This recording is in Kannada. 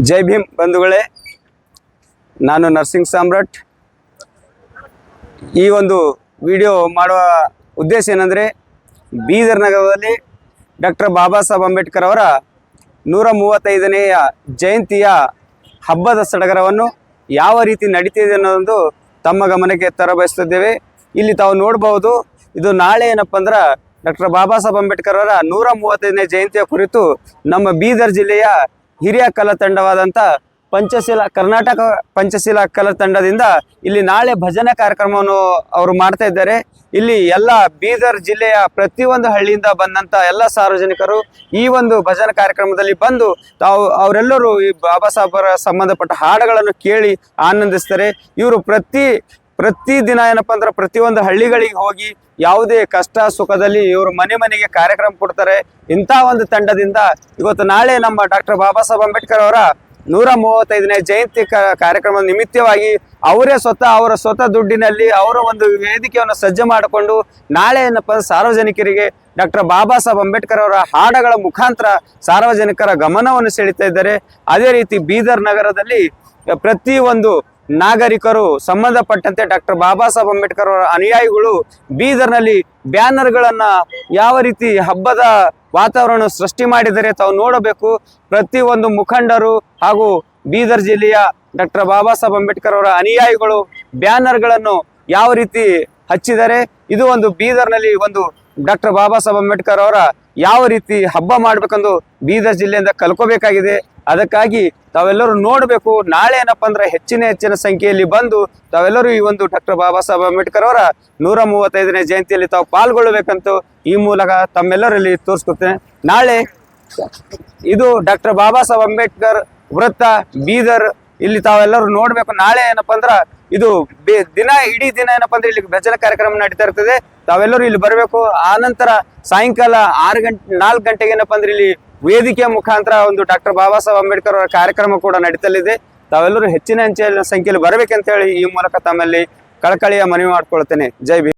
ಜೈ ಭೀಮ್ ಬಂಧುಗಳೇ, ನಾನು ನರಸಿಂಗ್ ಸಾಮ್ರಾಟ್. ಈ ಒಂದು ವಿಡಿಯೋ ಮಾಡುವ ಉದ್ದೇಶ ಏನಂದರೆ, ಬೀದರ್ ನಗರದಲ್ಲಿ ಡಾಕ್ಟರ್ ಬಾಬಾ ಸಾಹೇಬ್ ಅಂಬೇಡ್ಕರ್ ಅವರ 135ನೇಯ ಜಯಂತಿಯ ಹಬ್ಬದ ಸಡಗರವನ್ನು ಯಾವ ರೀತಿ ನಡೀತಿದೆ ಅನ್ನೋದೊಂದು ತಮ್ಮ ಗಮನಕ್ಕೆ ತರಬಯಸುತ್ತಿದ್ದೇವೆ. ಇಲ್ಲಿ ತಾವು ನೋಡಬಹುದು, ಇದು ನಾಳೆ ಏನಪ್ಪ ಅಂದ್ರೆ ಡಾಕ್ಟರ್ ಬಾಬಾ ಸಾಹೇಬ್ ಅಂಬೇಡ್ಕರ್ ಅವರ 135ನೇ ಜಯಂತಿಯ ಕುರಿತು ನಮ್ಮ ಬೀದರ್ ಜಿಲ್ಲೆಯ ಹಿರಿಯ ಕಲಾ ತಂಡವಾದಂಥ ಕರ್ನಾಟಕ ಪಂಚಶೀಲ ಕಲಾ ತಂಡದಿಂದ ಇಲ್ಲಿ ನಾಳೆ ಭಜನೆ ಕಾರ್ಯಕ್ರಮವನ್ನು ಅವರು ಮಾಡ್ತಾ ಇದ್ದಾರೆ. ಇಲ್ಲಿ ಎಲ್ಲ ಬೀದರ್ ಜಿಲ್ಲೆಯ ಪ್ರತಿಯೊಂದು ಹಳ್ಳಿಯಿಂದ ಬಂದಂಥ ಎಲ್ಲ ಸಾರ್ವಜನಿಕರು ಈ ಒಂದು ಭಜನೆ ಕಾರ್ಯಕ್ರಮದಲ್ಲಿ ಬಂದು ಅವರೆಲ್ಲರೂ ಈ ಬಾಬಾ ಸಾಹೇಬರ ಸಂಬಂಧಪಟ್ಟ ಹಾಡುಗಳನ್ನು ಕೇಳಿ ಆನಂದಿಸ್ತಾರೆ. ಇವರು ಪ್ರತಿ ದಿನ ಏನಪ್ಪ ಅಂದ್ರೆ ಪ್ರತಿಯೊಂದು ಹಳ್ಳಿಗಳಿಗೆ ಹೋಗಿ ಯಾವುದೇ ಕಷ್ಟ ಸುಖದಲ್ಲಿ ಇವರು ಮನೆಗೆ ಕಾರ್ಯಕ್ರಮ ಕೊಡ್ತಾರೆ. ಇಂಥ ಒಂದು ತಂಡದಿಂದ ಇವತ್ತು ನಾಳೆ ನಮ್ಮ ಡಾಕ್ಟರ್ ಬಾಬಾ ಸಾಹೇಬ್ ಅಂಬೇಡ್ಕರ್ ಅವರ 135ನೇ ಜಯಂತಿ ಕಾರ್ಯಕ್ರಮದ ನಿಮಿತ್ತವಾಗಿ ಅವರ ಸ್ವತಃ ದುಡ್ಡಿನಲ್ಲಿ ಅವರ ಒಂದು ವೇದಿಕೆಯನ್ನು ಸಜ್ಜು ಮಾಡಿಕೊಂಡು ನಾಳೆ ಏನಪ್ಪ ಸಾರ್ವಜನಿಕರಿಗೆ ಡಾಕ್ಟರ್ ಬಾಬಾ ಸಾಹೇಬ್ ಅಂಬೇಡ್ಕರ್ ಅವರ ಹಾಡುಗಳ ಮುಖಾಂತರ ಸಾರ್ವಜನಿಕರ ಗಮನವನ್ನು ಸೆಳೀತಾ ಇದ್ದಾರೆ. ಅದೇ ರೀತಿ ಬೀದರ್ ನಗರದಲ್ಲಿ ಪ್ರತಿಯೊಂದು ನಾಗರಿಕರು ಸಂಬಂಧಪಟ್ಟಂತೆ ಡಾಕ್ಟರ್ ಬಾಬಾ ಸಾಹೇಬ್ ಅಂಬೇಡ್ಕರ್ ಅವರ ಅನುಯಾಯಿಗಳು ಬೀದರ್ನಲ್ಲಿ ಬ್ಯಾನರ್ಗಳನ್ನ ಯಾವ ರೀತಿ ಹಬ್ಬದ ವಾತಾವರಣ ಸೃಷ್ಟಿ ಮಾಡಿದರೆ ತಾವು ನೋಡಬೇಕು. ಪ್ರತಿಯೊಂದು ಮುಖಂಡರು ಹಾಗೂ ಬೀದರ್ ಜಿಲ್ಲೆಯ ಡಾಕ್ಟರ್ ಬಾಬಾ ಸಾಹೇಬ್ ಅಂಬೇಡ್ಕರ್ ಅವರ ಅನುಯಾಯಿಗಳು ಬ್ಯಾನರ್ಗಳನ್ನು ಯಾವ ರೀತಿ ಹಚ್ಚಿದರೆ ಇದು ಒಂದು ಬೀದರ್ನಲ್ಲಿ ಒಂದು ಡಾಕ್ಟರ್ ಬಾಬಾ ಸಾಹೇಬ್ ಅಂಬೇಡ್ಕರ್ ಅವರ ಯಾವ ರೀತಿ ಹಬ್ಬ ಮಾಡ್ಬೇಕಂದು ಬೀದರ್ ಜಿಲ್ಲೆಯಿಂದ ಕಲ್ಕೋಬೇಕಾಗಿದೆ. ಅದಕ್ಕಾಗಿ ತಾವೆಲ್ಲರೂ ನೋಡಬೇಕು. ನಾಳೆ ಏನಪ್ಪ ಅಂದ್ರೆ ಹೆಚ್ಚಿನ ಸಂಖ್ಯೆಯಲ್ಲಿ ಬಂದು ತಾವೆಲ್ಲರೂ ಈ ಒಂದು ಡಾಕ್ಟರ್ ಬಾಬಾ ಸಾಹೇಬ್ ಅಂಬೇಡ್ಕರ್ ಅವರ 135ನೇ ಜಯಂತಿಯಲ್ಲಿ ತಾವು ಪಾಲ್ಗೊಳ್ಳಬೇಕಂತ ಈ ಮೂಲಕ ತಮ್ಮೆಲ್ಲರಲ್ಲಿ ತೋರಿಸ್ಕೊತೇನೆ. ನಾಳೆ ಇದು ಡಾಕ್ಟರ್ ಬಾಬಾ ಸಾಹೇಬ್ ಅಂಬೇಡ್ಕರ್ ವೃತ್ತ ಬೀದರ್, ಇಲ್ಲಿ ತಾವೆಲ್ಲರೂ ನೋಡ್ಬೇಕು. ನಾಳೆ ಏನಪ್ಪಾ ಅಂದ್ರ ಇದು ಇಡೀ ದಿನ ಏನಪ್ಪಾ ಅಂದ್ರೆ ಇಲ್ಲಿ ಭಜನೆ ಕಾರ್ಯಕ್ರಮ ನಡೀತಾ ಇರ್ತದೆ. ತಾವೆಲ್ಲರೂ ಇಲ್ಲಿ ಬರಬೇಕು. ಆನಂತರ ಸಾಯಂಕಾಲ 4 ಗಂಟೆಗೆ ಏನಪ್ಪಾ ಅಂದ್ರೆ ಇಲ್ಲಿ ವೇದಿಕೆಯ ಮುಖಾಂತರ ಒಂದು ಡಾಕ್ಟರ್ ಬಾಬಾ ಸಾಹೇಬ್ ಅಂಬೇಡ್ಕರ್ ಅವರ ಕಾರ್ಯಕ್ರಮ ಕೂಡ ನಡೀತಲಿದೆ. ತಾವೆಲ್ಲರೂ ಹೆಚ್ಚಿನ ಸಂಖ್ಯೆಯಲ್ಲಿ ಬರಬೇಕಂತ ಹೇಳಿ ಈ ಮೂಲಕ ತಮ್ಮಲ್ಲಿ ಕಳಕಳಿಯ ಮನವಿ ಮಾಡ್ಕೊಳ್ತೇನೆ. ಜೈ ಭೀಮ್.